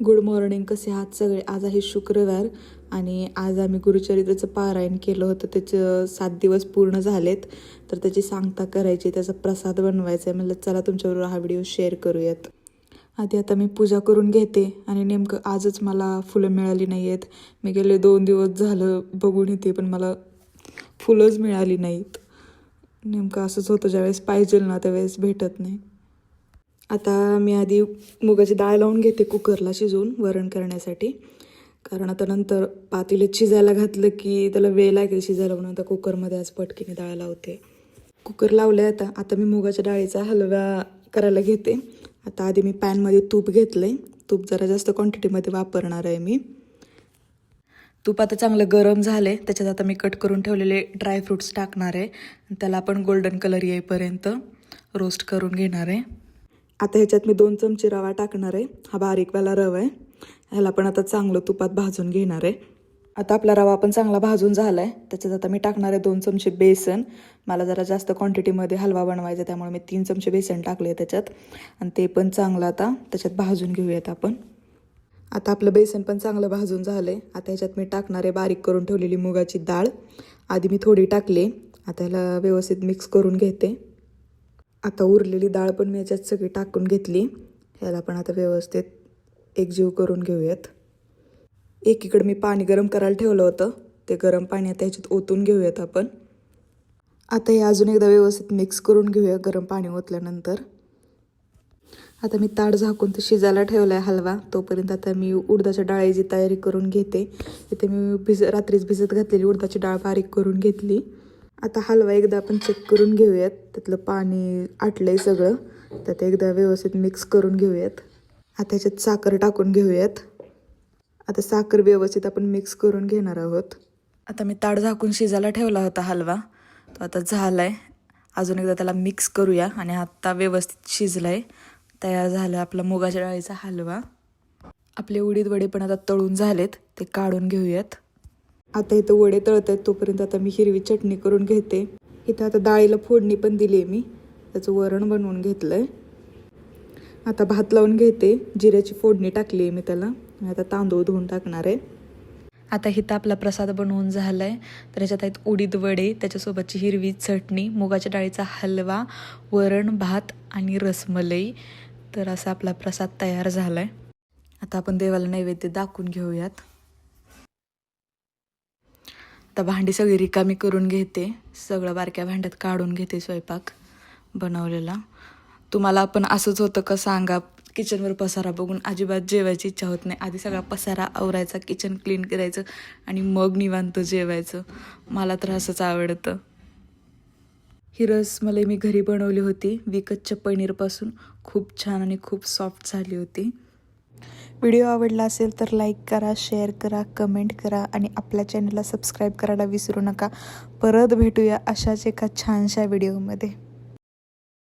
Good morning, कसे आहात सगळे. आज आहे शुक्रवार आणि आज आम्ही गुरुचरित्राचं पारायण केलं होतं. त्याचं 7 दिवस पूर्ण झालेत, तर त्याची सांगता करायची, त्याचा प्रसाद बनवायचा आहे. म्हणलं चला तुमच्याबरोबर हा व्हिडिओ शेअर करूयात. आधी आता मी पूजा करून घेते आणि नेमकं आजच मला फुलं मिळाली नाही आहेत. मी गेले 2 दिवस झालं बघून येते, पण मला फुलंच मिळाली नाहीत. नेमकं असंच होतं, ज्यावेळेस पाहिजे ना त्यावेळेस भेटत नाही. आता मी आधी मुगाची डाळ लावून घेते कुकरला शिजवून वरण करण्यासाठी, कारण आता नंतर पातेल्यात शिजायला घातलं की त्याला वेळ लागेल शिजायला, म्हणून आता कुकरमध्ये आज पटकीने डाळ लावते. कुकर लावलं आहे. आता मी मुगाच्या डाळीचा हलवा करायला घेते. आता आधी मी पॅनमध्ये तूप घेतलं आहे. तूप जरा जास्त क्वांटिटीमध्ये वापरणार आहे मी. तूप आता चांगलं गरम झालं आहे. त्याच्यात आता मी कट करून ठेवलेले ड्रायफ्रूट्स टाकणार आहे. त्याला आपण गोल्डन कलर येईपर्यंत रोस्ट करून घेणार आहे. आता ह्याच्यात मी 2 चमचे रवा टाकणार आहे. हा बारीकवाला रवा आहे. ह्याला पण आता चांगलं तुपात भाजून घेणार आहे. आता आपला रवा पण चांगला भाजून झाला आहे. त्याच्यात आता मी टाकणार आहे 2 चमचे बेसन. मला जरा जास्त क्वांटिटीमध्ये हलवा बनवायचा, त्यामुळे मी 3 चमचे बेसन टाकले त्याच्यात, आणि ते पण चांगलं आता त्याच्यात भाजून घेऊयात आपण. आता आपलं बेसन पण चांगलं भाजून झालं आहे. आता ह्याच्यात मी टाकणार आहे बारीक करून ठेवलेली मुगाची डाळ. आधी मी थोडी टाकली. आता ह्याला व्यवस्थित मिक्स करून घेते. आता उरलेली डाळ पण मी याच्यात सगळी टाकून घेतली. ह्याला पण आता व्यवस्थित एकजीव करून घेऊयात. एकीकडे मी पाणी गरम करायला ठेवलं होतं, ते गरम पाणी आता ह्याच्यात ओतून घेऊयात आपण. आता हे अजून एकदा व्यवस्थित मिक्स करून घेऊया गरम पाणी ओतल्यानंतर. आता मी ताट झाकून ते शिजायला ठेवला आहे हलवा. तोपर्यंत आता मी उडदाच्या डाळीची तयारी करून घेते. इथे मी रात्रीच भिजत घातलेली उडदाची डाळ बारीक करून घेतली. आता हलवा एकदा आपण चेक करून घेऊयात. त्यातलं पाणी आटलंय सगळं, तर ते एकदा व्यवस्थित मिक्स करून घेऊयात. आता ह्याच्यात साखर टाकून घेऊयात. आता साखर व्यवस्थित आपण मिक्स करून घेणार आहोत. आता मी ताट झाकून शिजायला ठेवला होता हलवा, तो आता झाला आहे. अजून एकदा त्याला मिक्स करूया आणि आता व्यवस्थित शिजला आहे. तयार झालं आपला मुगाच्या डाळीचा हलवा. आपले उडीद वडे पण आता तळून झालेत, ते काढून घेऊयात. आता इथं वडे तळत आहेत, तोपर्यंत आता मी हिरवी चटणी करून घेते. इथं आता डाळीला फोडणी पण दिली आहे मी, त्याचं वरण बनवून घेतलं आहे. आता भात लावून घेते. जिऱ्याची फोडणी टाकली आहे मी त्याला. आता तांदूळ धुवून टाकणार आहे. आता इथं आपला प्रसाद बनवून झाला आहे. तर ह्याच्यात आहेत उडीद वडे, त्याच्यासोबतची हिरवी चटणी, मुगाच्या डाळीचा हलवा, वरण भात आणि रसमलाई. तर असा आपला प्रसाद तयार झाला आहे. आता आपण देवाला नैवेद्य दाखवून घेऊयात. आता भांडी सगळी रिकामी करून घेते. सगळं बारक्या भांड्यात काढून घेते स्वयंपाक बनवलेला. तुम्हाला पण असंच होतं का सांगा. किचनवर पसारा बघून अजिबात जेवायची इच्छा होत नाही. आधी सगळा पसारा आवरायचा, किचन क्लीन करायचं आणि मग निवांत जेवायचं. मला तर असंच आवडतं. ही रसमलाई मी घरी बनवली होती विकतच्या पनीरपासून. खूप छान आणि खूप सॉफ्ट झाली होती. व्हिडिओ आवडला असेल तर लाईक करा, शेअर करा, कमेंट करा आणि आपल्या चॅनलला सबस्क्राईब करायला विसरू नका. परत भेटूया अशाच एका छानशा व्हिडिओमध्ये.